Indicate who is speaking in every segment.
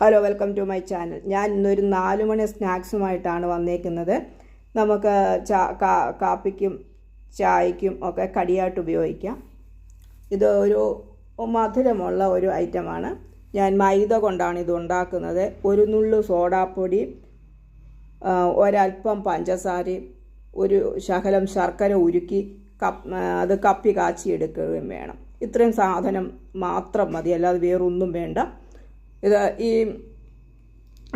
Speaker 1: Hello, welcome to my channel. ഞാൻ ഇന്നൊരു 4 മണി സ്നാക്സുമായിട്ടാണ് വന്നേക്കുന്നത്. നമുക്ക് കാപ്പിക്കും ചായയ്ക്കും ഒക്കെ കടിയായിട്ട് ഉപയോഗിക്കാം. ഇത് ഒരു മധുരമുള്ള ഒരു ഐറ്റമാണ്. ഞാൻ മൈദ കൊണ്ടാണ് ഇത് ഉണ്ടാക്കുന്നത്. ഒരു നുള്ളു സോഡാപ്പൊടി, ഒരൽപ്പം പഞ്ചസാരയും ഒരു ശകലം ശർക്കര ഉരുക്കി അത് കപ്പി കാച്ചിയെടുക്കുകയും വേണം. ഇത്രയും സാധനം മാത്രം മതി, അല്ലാതെ വേറൊന്നും വേണ്ട. ഇത്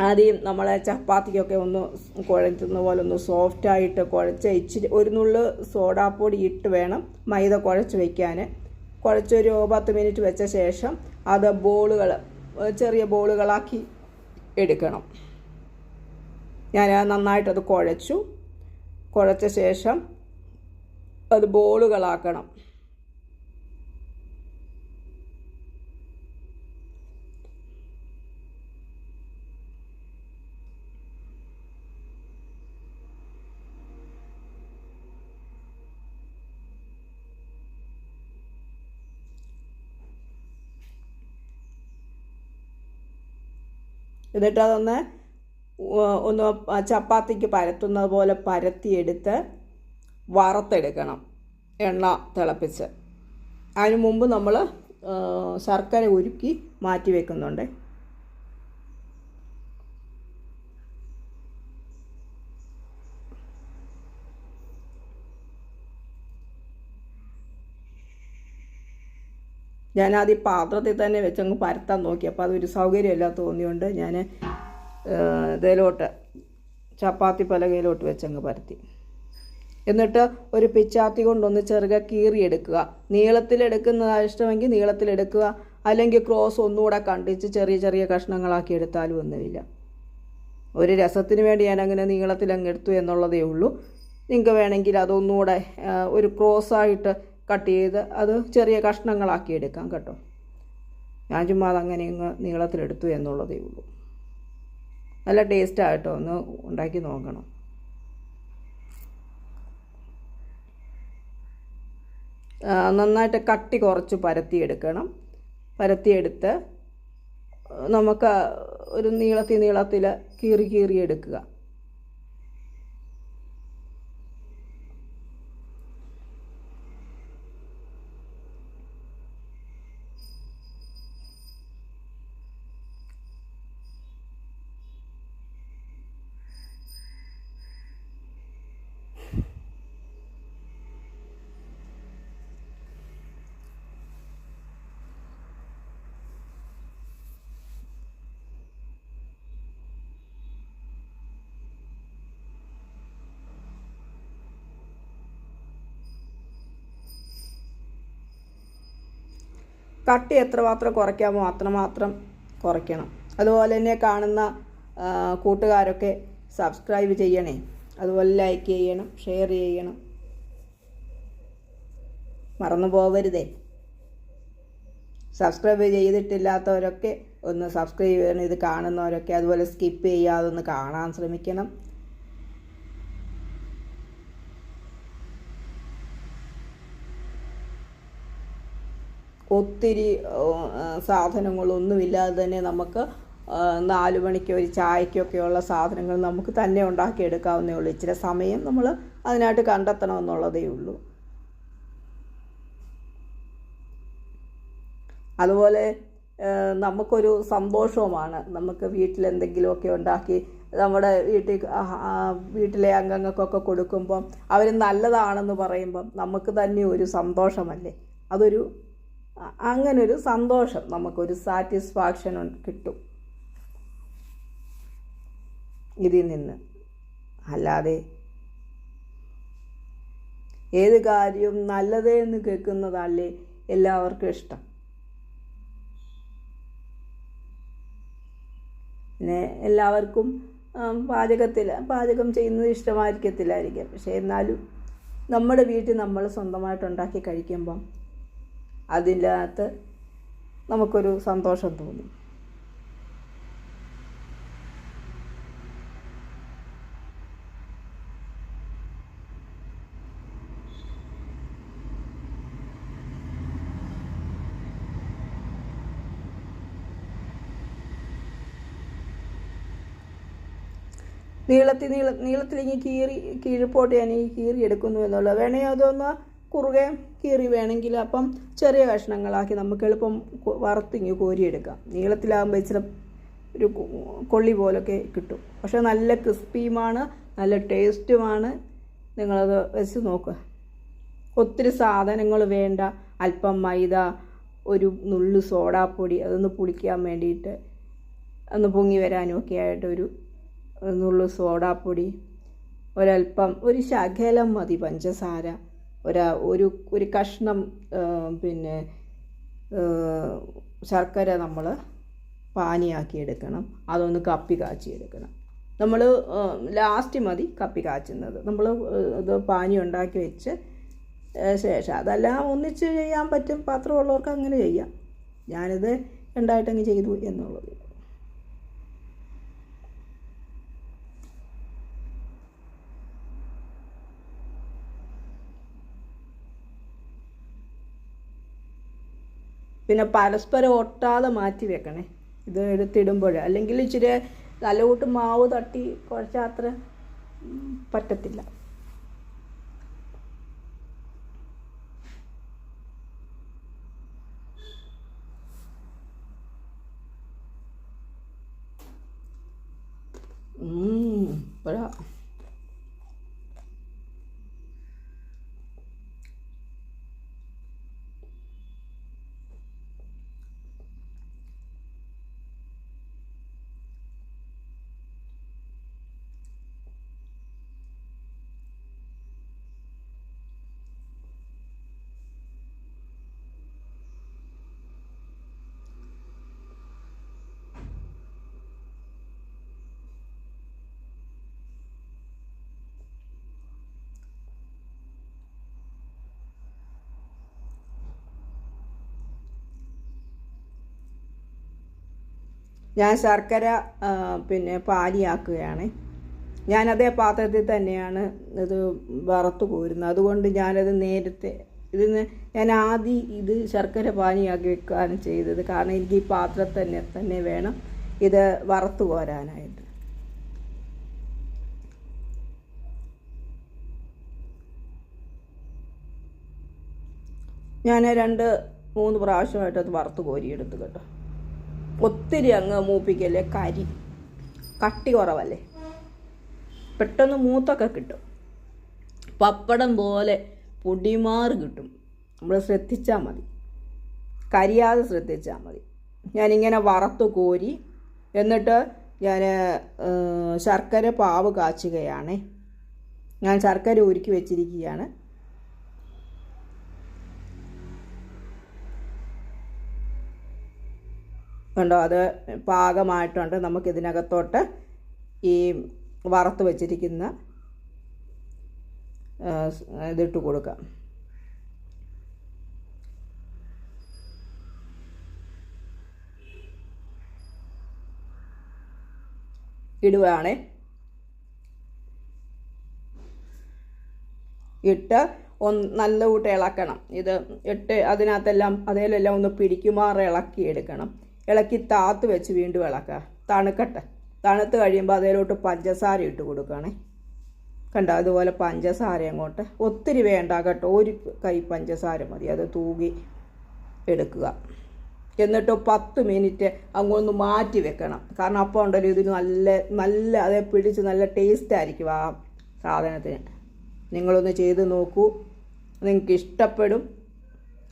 Speaker 1: ആദ്യം നമ്മളെ ചപ്പാത്തിക്കൊക്കെ ഒന്ന് കുഴയ്ക്കുന്ന പോലെ ഒന്ന് സോഫ്റ്റായിട്ട് കുഴച്ച് ഇച്ചിരി ഒരു നുള്ളു സോഡാപ്പൊടി ഇട്ട് വേണം മൈദ കുഴച്ച് വയ്ക്കാൻ. കുഴച്ചൊരു 10 മിനിറ്റ് വെച്ച ശേഷം അത് ചെറിയ ബോളുകളാക്കി എടുക്കണം. ഞാൻ നന്നായിട്ടത് കുഴച്ച ശേഷം അത് ബോളുകളാക്കണം. എന്നിട്ട് അതൊന്ന് ചപ്പാത്തിക്ക് പരത്തുന്നത് പോലെ പരത്തിയെടുത്ത് വറുത്തെടുക്കണം, എണ്ണ തിളപ്പിച്ച്. അതിന് മുമ്പ് നമ്മൾ ശർക്കര ഉരുക്കി മാറ്റി വെക്കുന്നുണ്ട്. ഞാനാദ്യം പാത്രത്തിൽ തന്നെ വെച്ചങ്ങ് പരത്താൻ നോക്കി. അപ്പോൾ അതൊരു സൗകര്യമില്ല തോന്നിയുകൊണ്ട് ഞാൻ ചപ്പാത്തി പലകയിലോട്ട് വെച്ചങ്ങ് പരത്തി. എന്നിട്ട് ഒരു പിച്ചാത്തി കൊണ്ടൊന്ന് ചെറുകെ കീറിയെടുക്കുക. നീളത്തിലെടുക്കുന്നതാണ് ഇഷ്ടമെങ്കിൽ നീളത്തിലെടുക്കുക, അല്ലെങ്കിൽ ക്രോസ് ഒന്നുകൂടെ കണ്ടിച്ച് ചെറിയ ചെറിയ കഷ്ണങ്ങളാക്കി എടുത്താലും ഒന്നുമില്ല. ഒരു രസത്തിന് വേണ്ടി ഞാനങ്ങനെ നീളത്തിലങ്ങ് എടുത്തു എന്നുള്ളതേ ഉള്ളൂ. നിങ്ങൾക്ക് വേണമെങ്കിൽ അതൊന്നുകൂടെ ഒരു ക്രോസായിട്ട് കട്ട് ചെയ്ത് അത് ചെറിയ കഷ്ണങ്ങളാക്കി എടുക്കാം കേട്ടോ. ഞാൻ ചുമ്മാ അതങ്ങനെ ഇങ്ങ് നീളത്തിലെടുത്തു എന്നുള്ളതേ ഉള്ളൂ. നല്ല ടേസ്റ്റായിട്ടോ, ഒന്ന് ഉണ്ടാക്കി നോക്കണം. നന്നായിട്ട് കട്ടി കുറച്ച് പരത്തിയെടുത്ത് നമുക്ക് ഒരു നീളത്തിൽ കീറിയെടുക്കുക. കട്ടി എത്രമാത്രം കുറയ്ക്കാമോ അത്രമാത്രം കുറയ്ക്കണം. അതുപോലെ തന്നെ കാണുന്ന കൂട്ടുകാരൊക്കെ സബ്സ്ക്രൈബ് ചെയ്യണേ. അതുപോലെ ലൈക്ക് ചെയ്യണം, ഷെയർ ചെയ്യണം, മറന്നു പോകരുതേ. സബ്സ്ക്രൈബ് ചെയ്തിട്ടില്ലാത്തവരൊക്കെ ഒന്ന് സബ്സ്ക്രൈബ് ചെയ്യണം. ഇത് കാണുന്നവരൊക്കെ അതുപോലെ സ്കിപ്പ് ചെയ്യാതെ ഒന്ന് കാണാൻ ശ്രമിക്കണം. ഒത്തിരി സാധനങ്ങളൊന്നുമില്ലാതെ തന്നെ നമുക്ക് 4 മണിക്ക് ഒരു ചായക്കൊക്കെയുള്ള സാധനങ്ങൾ നമുക്ക് തന്നെ ഉണ്ടാക്കിയെടുക്കാവുന്നേ ഉള്ളൂ. ഇച്ചിരി സമയം നമ്മൾ അതിനായിട്ട് കണ്ടെത്തണമെന്നുള്ളതേ ഉള്ളൂ. അതുപോലെ നമുക്കൊരു സന്തോഷവുമാണ്. നമുക്ക് വീട്ടിലെന്തെങ്കിലുമൊക്കെ ഉണ്ടാക്കി നമ്മുടെ വീട്ടിലെ അംഗങ്ങൾക്കൊക്കെ കൊടുക്കുമ്പം അവർ നല്ലതാണെന്ന് പറയുമ്പം നമുക്ക് തന്നെ ഒരു സന്തോഷമല്ലേ. അങ്ങനൊരു സന്തോഷം, നമുക്കൊരു സാറ്റിസ്ഫാക്ഷൻ കിട്ടും ഇതിൽ നിന്ന്. അല്ലാതെ ഏത് കാര്യവും നല്ലതേ എന്ന് കേൾക്കുന്നതല്ലേ എല്ലാവർക്കും ഇഷ്ടം. പിന്നെ എല്ലാവർക്കും പാചകം ചെയ്യുന്നത് ഇഷ്ടമായിരിക്കത്തില്ലായിരിക്കാം. പക്ഷേ എന്നാലും നമ്മുടെ വീട്ടിൽ നമ്മൾ സ്വന്തമായിട്ട് ഉണ്ടാക്കി കഴിക്കുമ്പം അതിൻ്റെ അകത്ത് നമുക്കൊരു സന്തോഷം തോന്നും. നീളത്തിലേക്ക് കീഴ്പോട്ട് ഞാൻ ഈ കീറി എടുക്കുന്നു എന്നുള്ളത്. വേണമെങ്കിൽ അതൊന്ന് കുറുകെ കീറി വേണമെങ്കിൽ അപ്പം ചെറിയ കഷ്ണങ്ങളാക്കി നമുക്ക് എളുപ്പം വറുത്തിങ്ങി കോരിയെടുക്കാം. നീളത്തിലാകുമ്പോൾ ഇച്ചിരി ഒരു കൊള്ളി പോലൊക്കെ കിട്ടും. പക്ഷെ നല്ല ക്രിസ്പിയുമാണ്, നല്ല ടേസ്റ്റുമാണ്. നിങ്ങളത് വെച്ച് നോക്കുക. ഒത്തിരി സാധനങ്ങൾ വേണ്ട. അല്പം മൈദ, ഒരു നുള്ളു സോഡാപ്പൊടി, അതൊന്ന് പുളിക്കാൻ വേണ്ടിയിട്ട് ഒന്ന് പൊങ്ങി വരാനും ഒക്കെ ആയിട്ടൊരു നുള്ളു സോഡാപ്പൊടി, ഒരു ശകലം മതി പഞ്ചസാര, ഒരു കഷ്ണം ശർക്കര നമ്മൾ പാനിയാക്കി എടുക്കണം. അതൊന്ന് കപ്പി കാച്ചി എടുക്കണം. നമ്മൾ ലാസ്റ്റ് മതി കപ്പി കാച്ചുന്നത്. നമ്മൾ ഇത് പാനി ഉണ്ടാക്കി വെച്ച് ശേഷം അതെല്ലാം ഒന്നിച്ച് ചെയ്യാൻ പറ്റും. പാത്രമുള്ളവർക്ക് അങ്ങനെ ചെയ്യാം. ഞാനിത് രണ്ടായിട്ടങ്ങ് ചെയ്തു എന്നുള്ളത്. പിന്നെ പരസ്പരം ഒട്ടാതെ മാറ്റി വെക്കണേ ഇത് എടുത്തിടുമ്പോൾ. അല്ലെങ്കിൽ ഇച്ചിരി നല്ലകൂട്ട് മാവ് തട്ടി കുഴച്ചാൽ അത്ര പറ്റത്തില്ല. ഇപ്പോഴാ ഞാൻ ശർക്കര പാനിയാക്കുകയാണ്. ഞാനതേ പാത്രത്തിൽ തന്നെയാണ് ഇത് വറുത്ത് കോരുന്നത്. അതുകൊണ്ട് ഞാനത് നേരത്തെ ഞാൻ ആദ്യം ഇത് ശർക്കര പാനിയാക്കി വെക്കുകയാണ് ചെയ്തത്. കാരണം എനിക്ക് ഈ പാത്രത്തിൽ തന്നെ വേണം ഇത് വറുത്ത് കോരാനായിട്ട്. ഞാൻ 2-3 പ്രാവശ്യമായിട്ട് അത് വറുത്ത് കോരിയെടുത്തു കേട്ടോ. ഒത്തിരി അങ്ങ് മൂപ്പിക്കല്ലേ, കട്ടി കുറവല്ലേ, പെട്ടെന്ന് മൂത്തൊക്കെ കിട്ടും. പപ്പടം പോലെ പൊടിമാറ് കിട്ടും. നമ്മൾ ശ്രദ്ധിച്ചാൽ മതി, കരിയാതെ ശ്രദ്ധിച്ചാൽ മതി. ഞാനിങ്ങനെ വറുത്ത് കോരി എന്നിട്ട് ഞാൻ ശർക്കര പാവ് കാച്ചുകയാണ്. ഞാൻ ശർക്കര ഉരുക്കി വെച്ചിരിക്കുകയാണ്. കണ്ടോ, അത് പാകമായിട്ടുണ്ട്. നമുക്കിതിനകത്തോട്ട് ഈ വറുത്ത് വെച്ചിരിക്കുന്ന ഇതിട്ട് കൊടുക്കാം. ഇടുകയാണേ. ഇട്ട് നല്ല കൂട്ട് ഇളക്കണം. ഇട്ട് അതിലെല്ലാം ഒന്ന് പിടിക്കുമാറ് ഇളക്കിയെടുക്കണം. ഇളക്കി താത്ത് വെച്ച് വീണ്ടും ഇളക്കുക. തണുത്ത് കഴിയുമ്പോൾ അതിലോട്ട് പഞ്ചസാര ഇട്ട് കൊടുക്കണേ. കണ്ടോ, അതുപോലെ പഞ്ചസാര അങ്ങോട്ട് ഒത്തിരി വേണ്ട കേട്ടോ. ഒരു കൈ പഞ്ചസാര മതി. അത് തൂകി എടുക്കുക. എന്നിട്ട് 10 മിനിറ്റ് അങ്ങൊന്ന് മാറ്റി വെക്കണം. കാരണം അപ്പം ഉണ്ടല്ലോ ഇതിന് നല്ല അതേ പിടിച്ച് നല്ല ടേസ്റ്റ് ആയിരിക്കും ആ സാധനത്തിന്. നിങ്ങളൊന്ന് ചെയ്ത് നോക്കൂ, നിങ്ങൾക്ക് ഇഷ്ടപ്പെടും.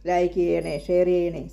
Speaker 1: ലൈക്ക് ചെയ്യണേ, ഷെയർ ചെയ്യണേ.